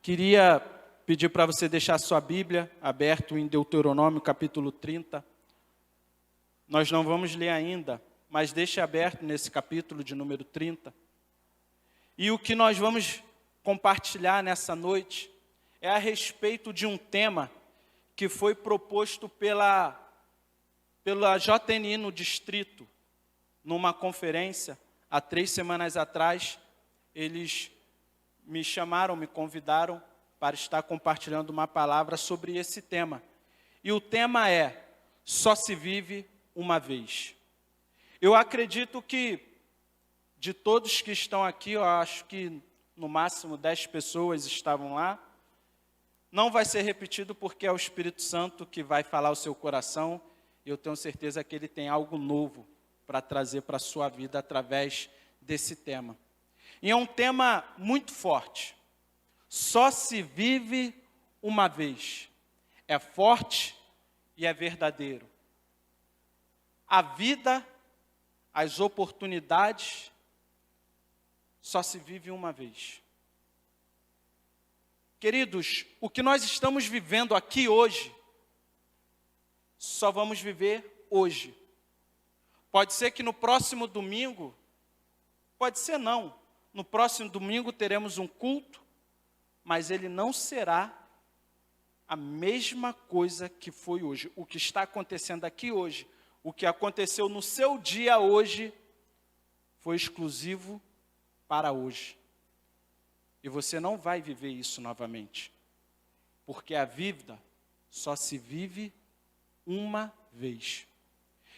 Queria pedir para você deixar sua Bíblia aberta em Deuteronômio, capítulo 30. Nós não vamos ler ainda, mas deixe aberto nesse capítulo de número 30. E o que nós vamos compartilhar nessa noite é a respeito de um tema que foi proposto pela JNI no distrito, numa conferência, há 3 semanas atrás. Eles me chamaram, me convidaram para estar compartilhando uma palavra sobre esse tema. E o tema é: só se vive uma vez. Eu acredito que, de todos que estão aqui, eu acho que no máximo 10 pessoas estavam lá. Não vai ser repetido porque é o Espírito Santo que vai falar ao seu coração. E eu tenho certeza que ele tem algo novo para trazer para a sua vida através desse tema. E é um tema muito forte. Só se vive uma vez. É forte e é verdadeiro. A vida, as oportunidades, só se vive uma vez. Queridos, o que nós estamos vivendo aqui hoje, só vamos viver hoje. Pode ser que no próximo domingo, pode ser não, no próximo domingo teremos um culto, mas ele não será a mesma coisa que foi hoje. O que está acontecendo aqui hoje, o que aconteceu no seu dia hoje, foi exclusivo para hoje. E você não vai viver isso novamente. Porque a vida só se vive uma vez.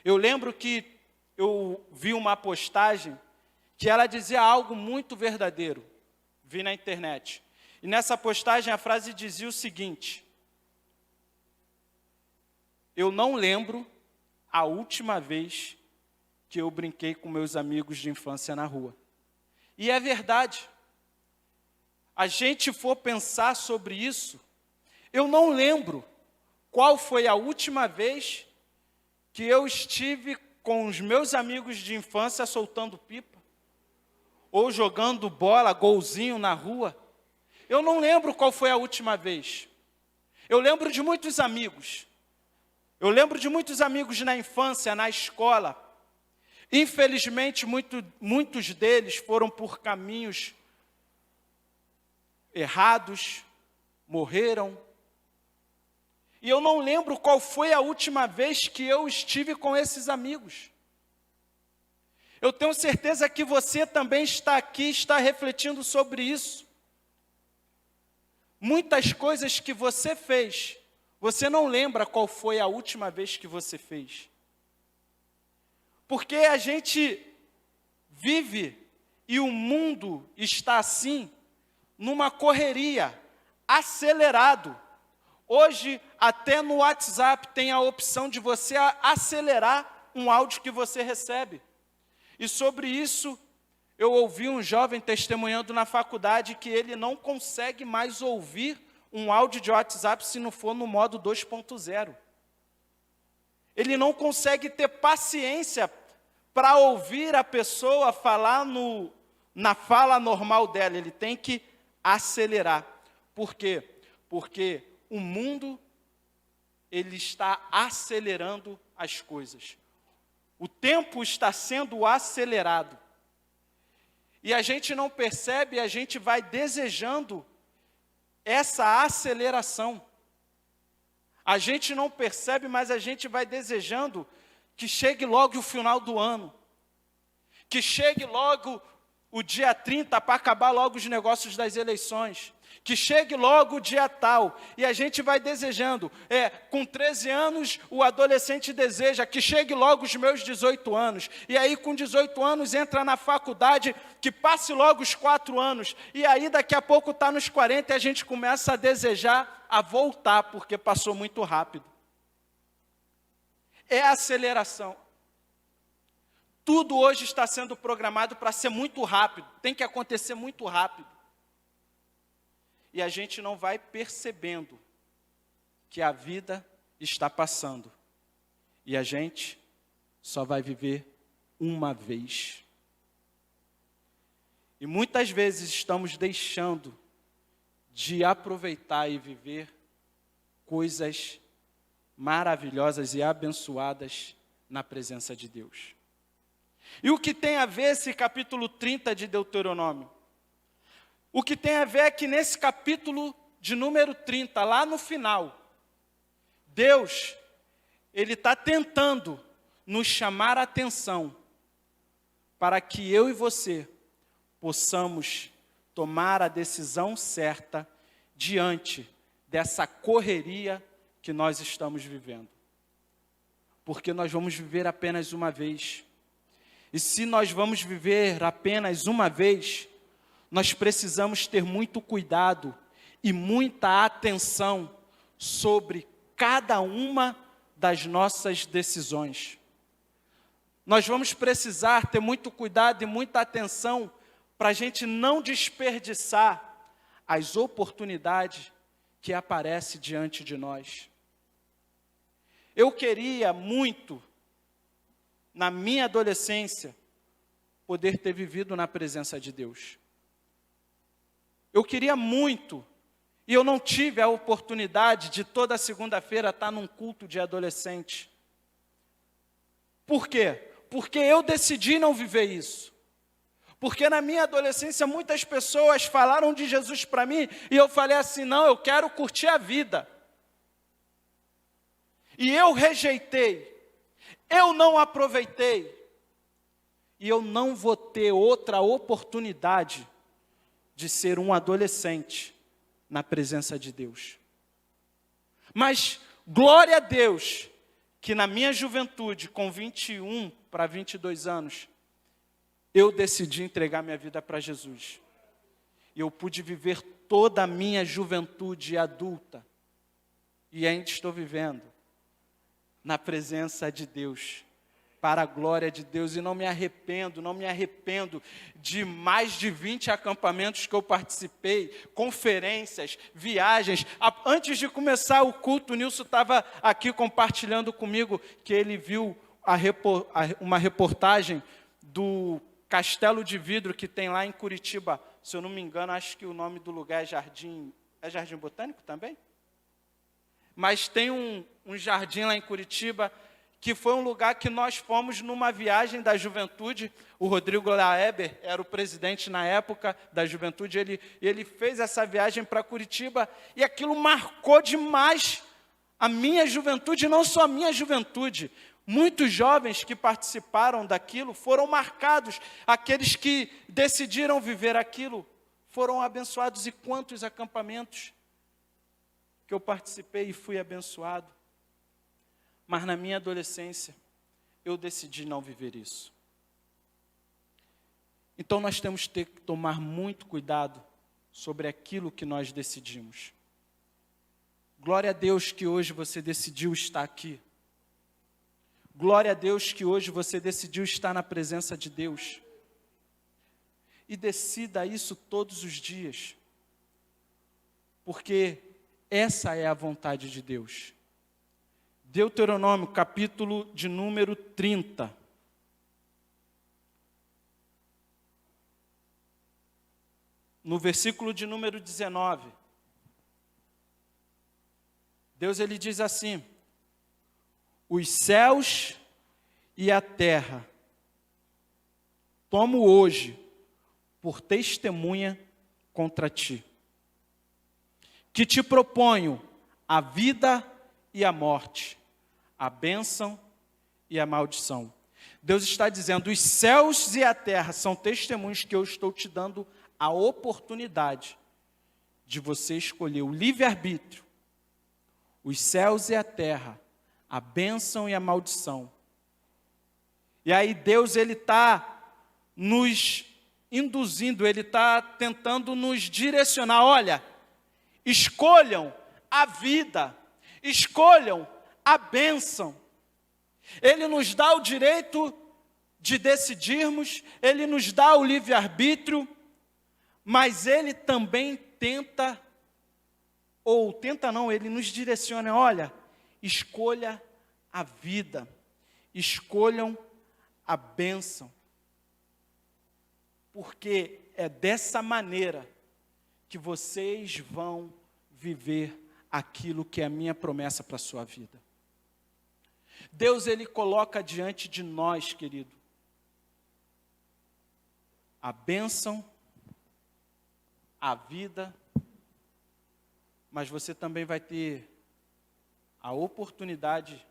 Eu lembro que eu vi uma postagem que ela dizia algo muito verdadeiro. Vi na internet. E nessa postagem a frase dizia o seguinte: eu não lembro a última vez que eu brinquei com meus amigos de infância na rua. E é verdade. A gente for pensar sobre isso, eu não lembro qual foi a última vez que eu estive com os meus amigos de infância soltando pipa, ou jogando bola, golzinho na rua. Eu não lembro qual foi a última vez. Eu lembro de muitos amigos. Eu lembro de muitos amigos na infância, na escola. Infelizmente, muitos deles foram por caminhos errados, morreram. E eu não lembro qual foi a última vez que eu estive com esses amigos. Eu tenho certeza que você também está aqui, está refletindo sobre isso. Muitas coisas que você fez, você não lembra qual foi a última vez que você fez. Porque a gente vive e o mundo está assim, numa correria, acelerado. Hoje, até no WhatsApp tem a opção de você acelerar um áudio que você recebe. E sobre isso, eu ouvi um jovem testemunhando na faculdade que ele não consegue mais ouvir um áudio de WhatsApp se não for no modo 2.0. Ele não consegue ter paciência para ouvir a pessoa falar na fala normal dela. Ele tem que acelerar. Por quê? Porque o mundo, ele está acelerando as coisas. O tempo está sendo acelerado. E a gente não percebe, a gente vai desejando essa aceleração. A gente não percebe, mas a gente vai desejando que chegue logo o final do ano. Que chegue logo o dia 30 para acabar logo os negócios das eleições. Que chegue logo o dia tal. E a gente vai desejando. Com 13 anos, o adolescente deseja que chegue logo os meus 18 anos. E aí, com 18 anos, entra na faculdade, que passe logo os 4 anos. E aí, daqui a pouco, está nos 40 e a gente começa a desejar a voltar, porque passou muito rápido. É a aceleração. Tudo hoje está sendo programado para ser muito rápido. Tem que acontecer muito rápido. E a gente não vai percebendo que a vida está passando. E a gente só vai viver uma vez. E muitas vezes estamos deixando de aproveitar e viver coisas maravilhosas e abençoadas na presença de Deus. E o que tem a ver esse capítulo 30 de Deuteronômio? O que tem a ver é que nesse capítulo de número 30, lá no final, Deus, Ele está tentando nos chamar a atenção para que eu e você possamos tomar a decisão certa diante dessa correria que nós estamos vivendo. Porque nós vamos viver apenas uma vez. E se nós vamos viver apenas uma vez, nós precisamos ter muito cuidado e muita atenção sobre cada uma das nossas decisões. Nós vamos precisar ter muito cuidado e muita atenção para a gente não desperdiçar as oportunidades que aparecem diante de nós. Eu queria muito, na minha adolescência, poder ter vivido na presença de Deus. Eu queria muito, e eu não tive a oportunidade de toda segunda-feira estar num culto de adolescente. Por quê? Porque eu decidi não viver isso. Porque na minha adolescência muitas pessoas falaram de Jesus para mim, e eu falei assim, não, eu quero curtir a vida. E eu rejeitei, eu não aproveitei, e eu não vou ter outra oportunidade de ser um adolescente na presença de Deus. Mas, glória a Deus, que na minha juventude, com 21 para 22 anos, eu decidi entregar minha vida para Jesus. E eu pude viver toda a minha juventude adulta, e ainda estou vivendo, na presença de Deus, para a glória de Deus, e não me arrependo de mais de 20 acampamentos que eu participei, conferências, viagens. Antes de começar o culto, o Nilson estava aqui compartilhando comigo que ele viu uma reportagem do Castelo de Vidro que tem lá em Curitiba. Se eu não me engano, acho que o nome do lugar é Jardim Botânico também? Mas tem um jardim lá em Curitiba, que foi um lugar que nós fomos numa viagem da juventude. O Rodrigo Laeber era o presidente na época da juventude, ele fez essa viagem para Curitiba, e aquilo marcou demais a minha juventude, e não só a minha juventude. Muitos jovens que participaram daquilo foram marcados, aqueles que decidiram viver aquilo foram abençoados. E quantos acampamentos que eu participei e fui abençoado. Mas na minha adolescência, eu decidi não viver isso. Então nós temos que tomar muito cuidado sobre aquilo que nós decidimos. Glória a Deus que hoje você decidiu estar aqui. Glória a Deus que hoje você decidiu estar na presença de Deus. E decida isso todos os dias. Porque essa é a vontade de Deus. Deuteronômio, capítulo de número 30. No versículo de número 19. Deus, ele diz assim: os céus e a terra tomo hoje por testemunha contra ti, que te proponho a vida e a morte, a bênção e a maldição. Deus está dizendo, os céus e a terra são testemunhos que eu estou te dando a oportunidade de você escolher o livre-arbítrio. Os céus e a terra, a bênção e a maldição. E aí Deus, ele está nos induzindo, ele está tentando nos direcionar. Olha, escolham a vida, escolham a bênção. Ele nos dá o direito de decidirmos, ele nos dá o livre-arbítrio, mas ele também ele nos direciona, olha, escolha a vida, escolham a bênção, porque é dessa maneira que vocês vão viver aquilo que é a minha promessa para a sua vida. Deus, Ele coloca diante de nós, querido, a bênção, a vida, mas você também vai ter a oportunidade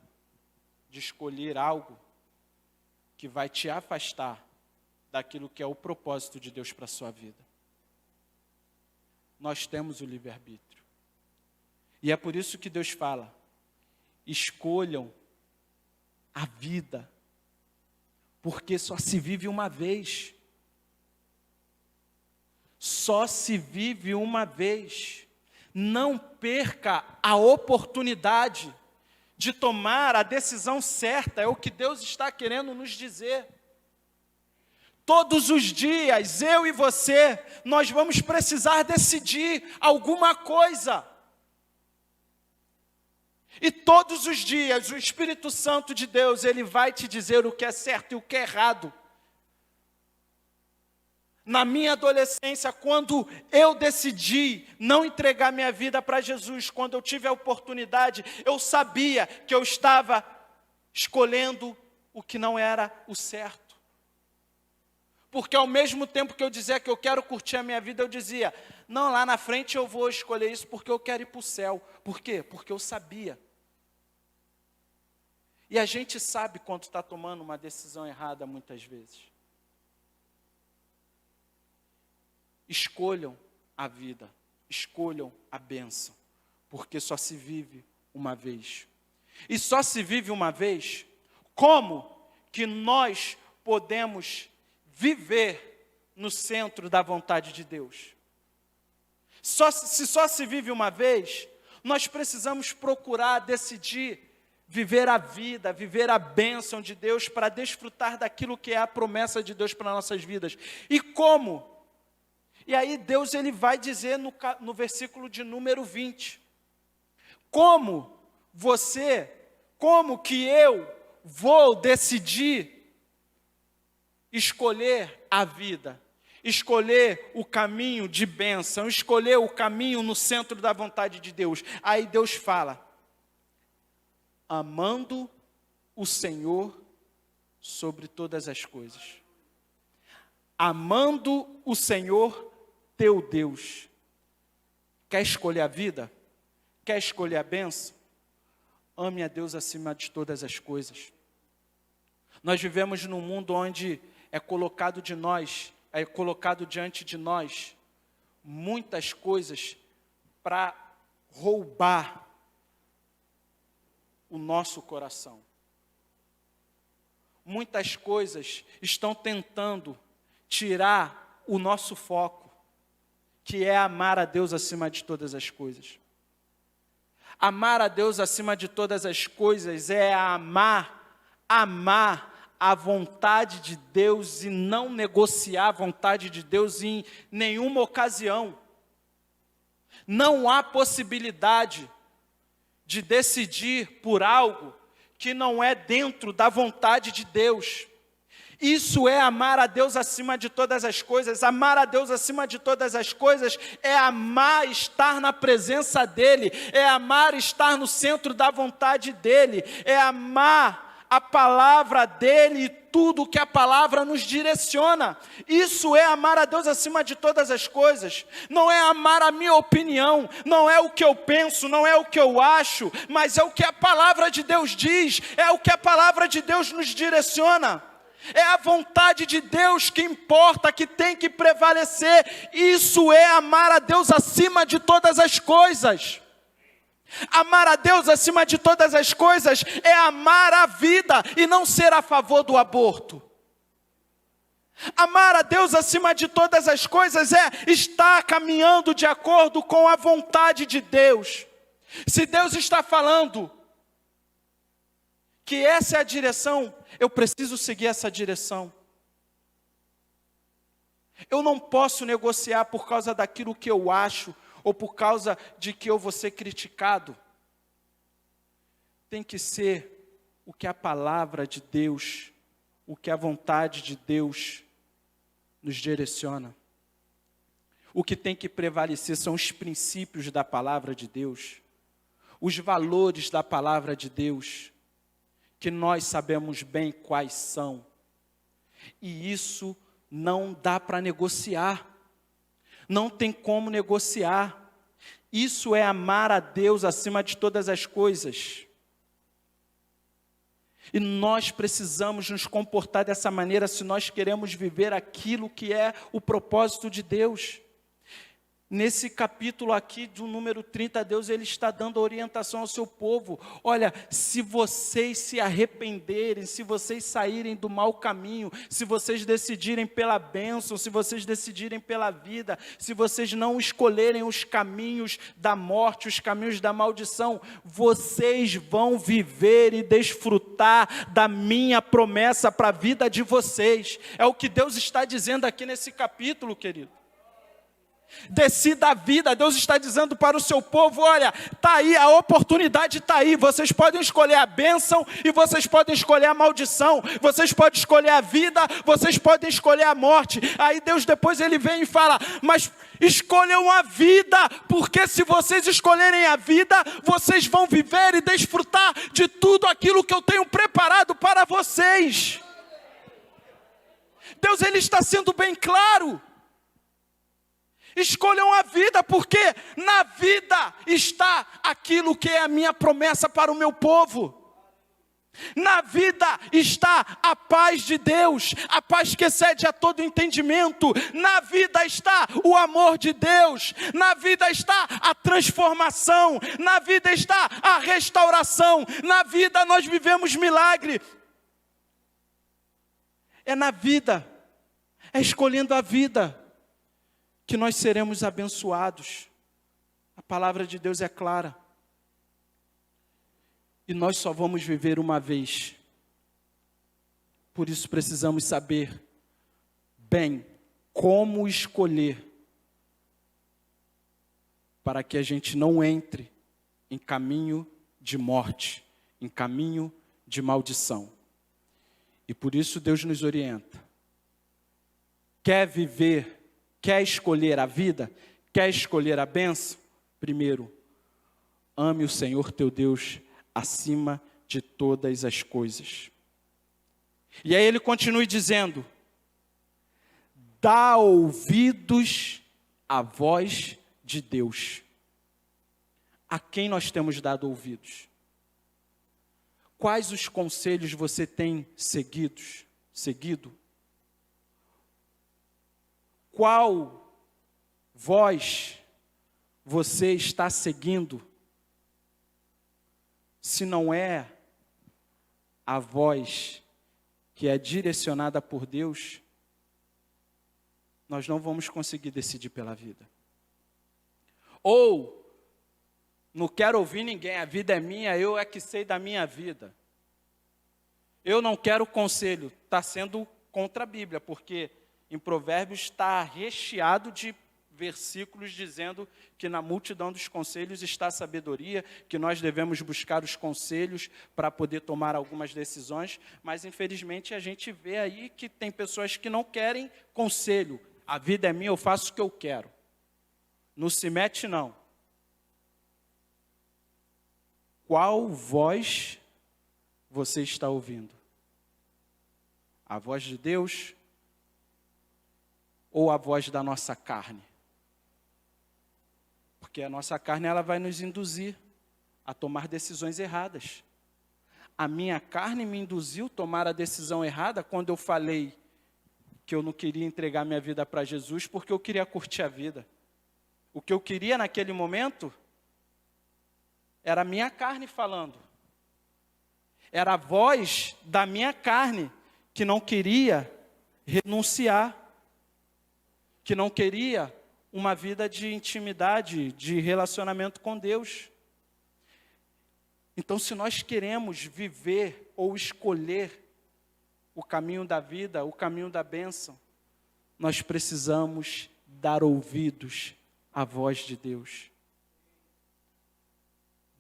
de escolher algo que vai te afastar daquilo que é o propósito de Deus para a sua vida. Nós temos o livre-arbítrio. E é por isso que Deus fala, escolham a vida, porque só se vive uma vez. Só se vive uma vez. Não perca a oportunidade de tomar a decisão certa, é o que Deus está querendo nos dizer. Todos os dias, eu e você, nós vamos precisar decidir alguma coisa. E todos os dias, o Espírito Santo de Deus, Ele vai te dizer o que é certo e o que é errado. Na minha adolescência, quando eu decidi não entregar minha vida para Jesus, quando eu tive a oportunidade, eu sabia que eu estava escolhendo o que não era o certo. Porque ao mesmo tempo que eu dizia que eu quero curtir a minha vida, eu dizia, não, lá na frente eu vou escolher isso porque eu quero ir para o céu. Por quê? Porque eu sabia. E a gente sabe quando está tomando uma decisão errada muitas vezes. Escolham a vida, escolham a bênção, porque só se vive uma vez. E só se vive uma vez, como que nós podemos viver no centro da vontade de Deus? Se só se vive uma vez, nós precisamos procurar decidir viver a vida, viver a bênção de Deus para desfrutar daquilo que é a promessa de Deus para nossas vidas. E como? E aí Deus ele vai dizer no versículo de número 20, como que eu vou decidir escolher a vida, escolher o caminho de bênção, escolher o caminho no centro da vontade de Deus. Aí Deus fala, amando o Senhor sobre todas as coisas. Amando o Senhor teu Deus. Quer escolher a vida? Quer escolher a bênção? Ame a Deus acima de todas as coisas. Nós vivemos num mundo onde é colocado diante de nós muitas coisas para roubar o nosso coração. Muitas coisas estão tentando tirar o nosso foco, que é amar a Deus acima de todas as coisas. Amar a Deus acima de todas as coisas é amar a vontade de Deus e não negociar a vontade de Deus em nenhuma ocasião. Não há possibilidade de decidir por algo que não é dentro da vontade de Deus. Isso é amar a Deus acima de todas as coisas. Amar a Deus acima de todas as coisas é amar estar na presença dEle, é amar estar no centro da vontade dEle, é amar a palavra dEle e tudo que a palavra nos direciona. Isso é amar a Deus acima de todas as coisas. Não é amar a minha opinião, não é o que eu penso, não é o que eu acho, mas é o que a palavra de Deus diz, é o que a palavra de Deus nos direciona. É a vontade de Deus que importa, que tem que prevalecer. Isso é amar a Deus acima de todas as coisas. Amar a Deus acima de todas as coisas é amar a vida e não ser a favor do aborto. Amar a Deus acima de todas as coisas é estar caminhando de acordo com a vontade de Deus. Se Deus está falando que essa é a direção, eu preciso seguir essa direção. Eu não posso negociar por causa daquilo que eu acho, ou por causa de que eu vou ser criticado. Tem que ser o que a palavra de Deus, o que a vontade de Deus nos direciona. O que tem que prevalecer são os princípios da palavra de Deus, os valores da palavra de Deus, que nós sabemos bem quais são. E isso não dá para negociar. Não tem como negociar. Isso é amar a Deus acima de todas as coisas. E nós precisamos nos comportar dessa maneira se nós queremos viver aquilo que é o propósito de Deus. Nesse capítulo aqui, do número 30, Deus ele está dando orientação ao seu povo. Olha, se vocês se arrependerem, se vocês saírem do mau caminho, se vocês decidirem pela bênção, se vocês decidirem pela vida, se vocês não escolherem os caminhos da morte, os caminhos da maldição, vocês vão viver e desfrutar da minha promessa para a vida de vocês. É o que Deus está dizendo aqui nesse capítulo, querido. Decida a vida. Deus está dizendo para o seu povo, olha, está aí, a oportunidade está aí, vocês podem escolher a bênção e vocês podem escolher a maldição, vocês podem escolher a vida, vocês podem escolher a morte. Aí Deus depois ele vem e fala, mas escolham a vida, porque se vocês escolherem a vida, vocês vão viver e desfrutar de tudo aquilo que eu tenho preparado para vocês. Deus ele está sendo bem claro. Escolham a vida, porque na vida está aquilo que é a minha promessa para o meu povo. Na vida está a paz de Deus, a paz que excede a todo entendimento. Na vida está o amor de Deus, na vida está a transformação, na vida está a restauração, na vida nós vivemos milagre. É na vida, é escolhendo a vida, que nós seremos abençoados. A palavra de Deus é clara. E nós só vamos viver uma vez. Por isso precisamos saber bem como escolher, para que a gente não entre em caminho de morte, em caminho de maldição. E por isso Deus nos orienta. Quer viver, quer escolher a vida? Quer escolher a bênção? Primeiro, ame o Senhor teu Deus acima de todas as coisas. E aí ele continua dizendo, dá ouvidos à voz de Deus. A quem nós temos dado ouvidos? Quais os conselhos você tem seguido? Qual voz você está seguindo? Se não é a voz que é direcionada por Deus, nós não vamos conseguir decidir pela vida. Ou, não quero ouvir ninguém, a vida é minha, eu é que sei da minha vida. Eu não quero conselho, está sendo contra a Bíblia, porque em Provérbios está recheado de versículos dizendo que na multidão dos conselhos está a sabedoria, que nós devemos buscar os conselhos para poder tomar algumas decisões, mas infelizmente a gente vê aí que tem pessoas que não querem conselho. A vida é minha, eu faço o que eu quero. Não se mete não. Qual voz você está ouvindo? A voz de Deus ou a voz da nossa carne? Porque a nossa carne ela vai nos induzir a tomar decisões erradas. A minha carne me induziu a tomar a decisão errada quando eu falei que eu não queria entregar minha vida para Jesus porque eu queria curtir a vida. O que eu queria naquele momento era a minha carne falando. Era a voz da minha carne que não queria renunciar, que não queria uma vida de intimidade, de relacionamento com Deus. Então, se nós queremos viver ou escolher o caminho da vida, o caminho da bênção, nós precisamos dar ouvidos à voz de Deus.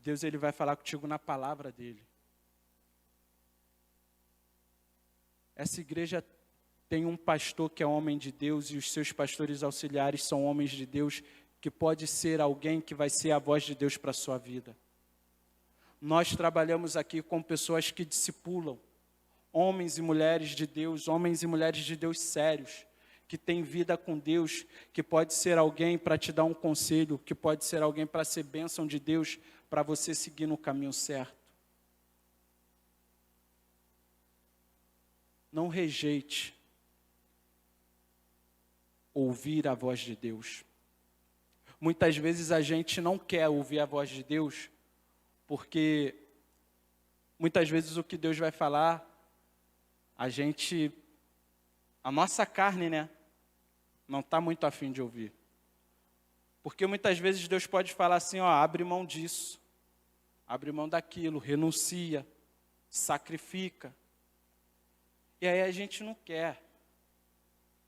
Deus ele vai falar contigo na palavra dele. Essa igreja tem um pastor que é homem de Deus e os seus pastores auxiliares são homens de Deus, que pode ser alguém que vai ser a voz de Deus para a sua vida. Nós trabalhamos aqui com pessoas que discipulam, homens e mulheres de Deus, homens e mulheres de Deus sérios, que têm vida com Deus, que pode ser alguém para te dar um conselho, que pode ser alguém para ser bênção de Deus, para você seguir no caminho certo. Não rejeite ouvir a voz de Deus. Muitas vezes a gente não quer ouvir a voz de Deus, porque muitas vezes o que Deus vai falar, a nossa carne, né, não está muito afim de ouvir. Porque muitas vezes Deus pode falar assim, ó, abre mão disso, abre mão daquilo, renuncia, sacrifica. E aí a gente não quer.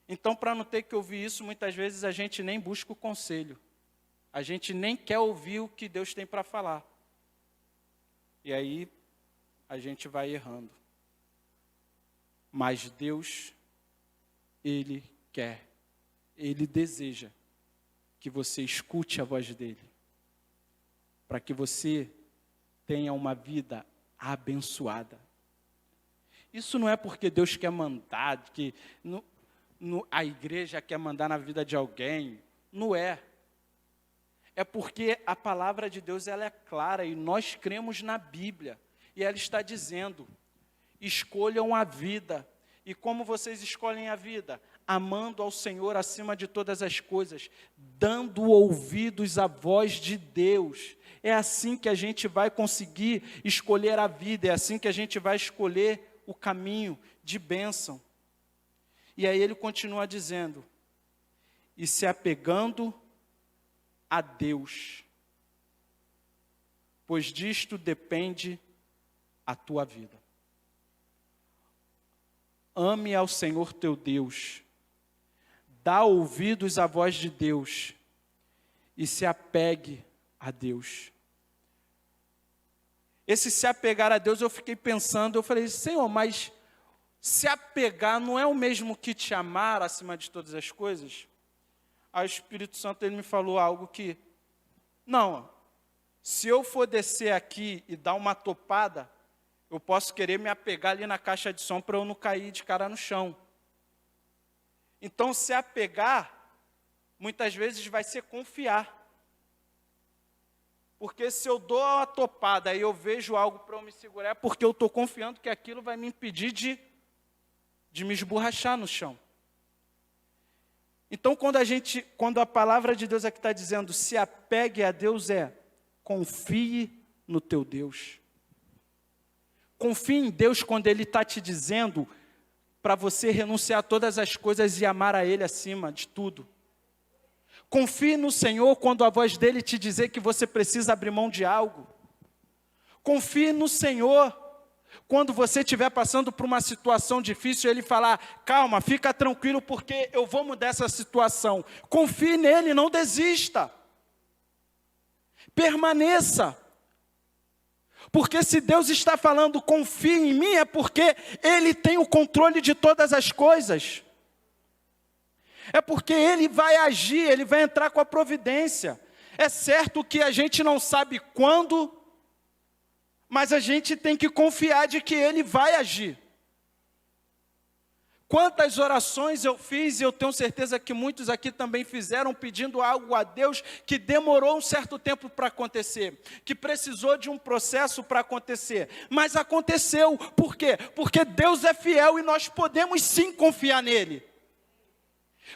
Então, para não ter que ouvir isso, muitas vezes a gente nem busca o conselho. A gente nem quer ouvir o que Deus tem para falar. E aí a gente vai errando. Mas Deus, Ele quer, Ele deseja que você escute a voz dEle. Para que você tenha uma vida abençoada. Isso não é porque Deus quer mandar, que a igreja quer mandar na vida de alguém. Não é. É porque a palavra de Deus ela é clara e nós cremos na Bíblia. E ela está dizendo, escolham a vida. E como vocês escolhem a vida? Amando ao Senhor acima de todas as coisas, dando ouvidos à voz de Deus. É assim que a gente vai conseguir escolher a vida, é assim que a gente vai escolher o caminho de bênção. E aí ele continua dizendo, e se apegando a Deus, pois disto depende a tua vida. Ame ao Senhor teu Deus, dá ouvidos à voz de Deus e se apegue a Deus. Esse se apegar a Deus, eu fiquei pensando, eu falei, Senhor, mas se apegar não é o mesmo que te amar acima de todas as coisas? Aí o Espírito Santo ele me falou algo que, não, se eu for descer aqui e dar uma topada, eu posso querer me apegar ali na caixa de som para eu não cair de cara no chão. Então, se apegar, muitas vezes vai ser confiar. Porque se eu dou uma topada e eu vejo algo para eu me segurar, é porque eu estou confiando que aquilo vai me impedir de me esborrachar no chão. Então, quando a palavra de Deus aqui está dizendo, se apegue a Deus, confie no teu Deus. Confie em Deus quando Ele está te dizendo para você renunciar a todas as coisas e amar a Ele acima de tudo. Confie no Senhor quando a voz dEle te dizer que você precisa abrir mão de algo. Confie no Senhor quando você estiver passando por uma situação difícil, Ele falar, calma, fica tranquilo porque eu vou mudar essa situação. Confie nele, não desista. Permaneça. Porque se Deus está falando, confie em mim, é porque Ele tem o controle de todas as coisas. É porque Ele vai agir, Ele vai entrar com a providência. É certo que a gente não sabe quando, mas a gente tem que confiar de que Ele vai agir. Quantas orações eu fiz, e eu tenho certeza que muitos aqui também fizeram, pedindo algo a Deus que demorou um certo tempo para acontecer, que precisou de um processo para acontecer, mas aconteceu. Por quê? Porque Deus é fiel e nós podemos sim confiar nele.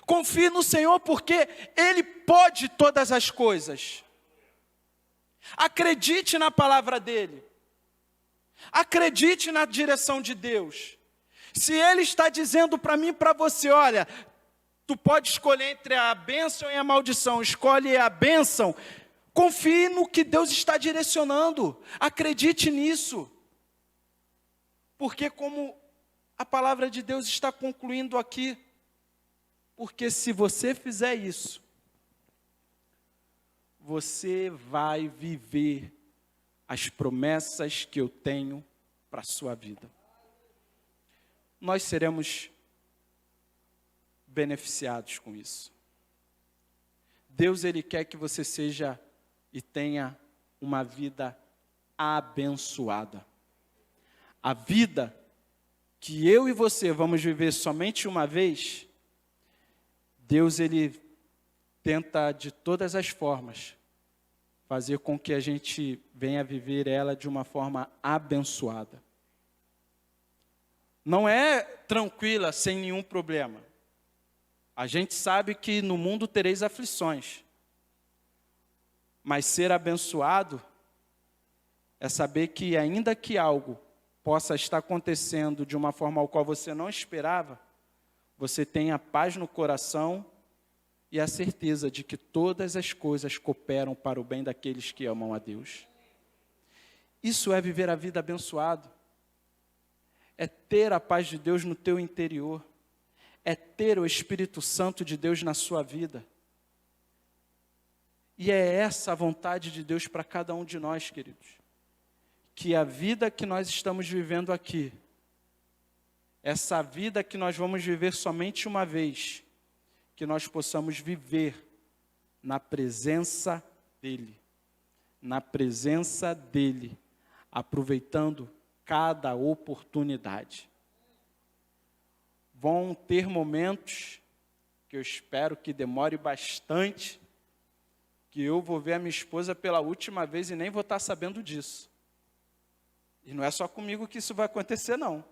Confie no Senhor porque Ele pode todas as coisas. Acredite na palavra dEle. Acredite na direção de Deus. Se Ele está dizendo para mim e para você, olha, tu pode escolher entre a bênção e a maldição, escolhe a bênção, confie no que Deus está direcionando, acredite nisso. Porque como a palavra de Deus está concluindo aqui, porque se você fizer isso, você vai viver as promessas que eu tenho para a sua vida. Nós seremos beneficiados com isso. Deus, Ele quer que você seja e tenha uma vida abençoada. A vida que eu e você vamos viver somente uma vez, Deus, Ele tenta de todas as formas fazer com que a gente venha viver ela de uma forma abençoada. Não é tranquila, sem nenhum problema. A gente sabe que no mundo tereis aflições. Mas ser abençoado é saber que ainda que algo possa estar acontecendo de uma forma ao qual você não esperava, você tem a paz no coração e a certeza de que todas as coisas cooperam para o bem daqueles que amam a Deus. Isso é viver a vida abençoado. É ter a paz de Deus no teu interior. É ter o Espírito Santo de Deus na sua vida. E é essa a vontade de Deus para cada um de nós, queridos. Que a vida que nós estamos vivendo aqui, essa vida que nós vamos viver somente uma vez, que nós possamos viver na presença dEle. Na presença dEle, aproveitando cada oportunidade. Vão ter momentos, que eu espero que demore bastante, que eu vou ver a minha esposa pela última vez e nem vou estar sabendo disso. E não é só comigo que isso vai acontecer, não.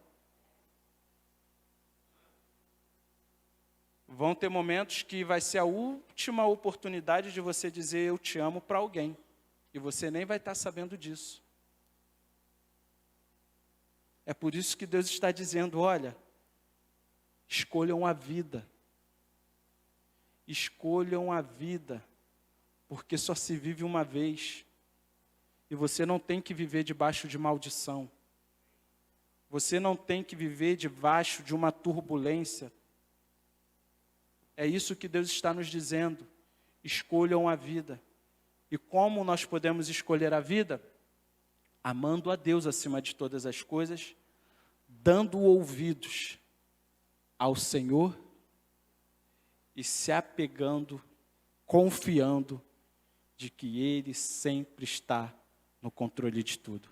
Vão ter momentos que vai ser a última oportunidade de você dizer eu te amo para alguém. E você nem vai estar sabendo disso. É por isso que Deus está dizendo, olha, escolham a vida. Escolham a vida. Porque só se vive uma vez. E você não tem que viver debaixo de maldição. Você não tem que viver debaixo de uma turbulência. É isso que Deus está nos dizendo. Escolham a vida. E como nós podemos escolher a vida? Amando a Deus acima de todas as coisas, dando ouvidos ao Senhor e se apegando, confiando de que Ele sempre está no controle de tudo.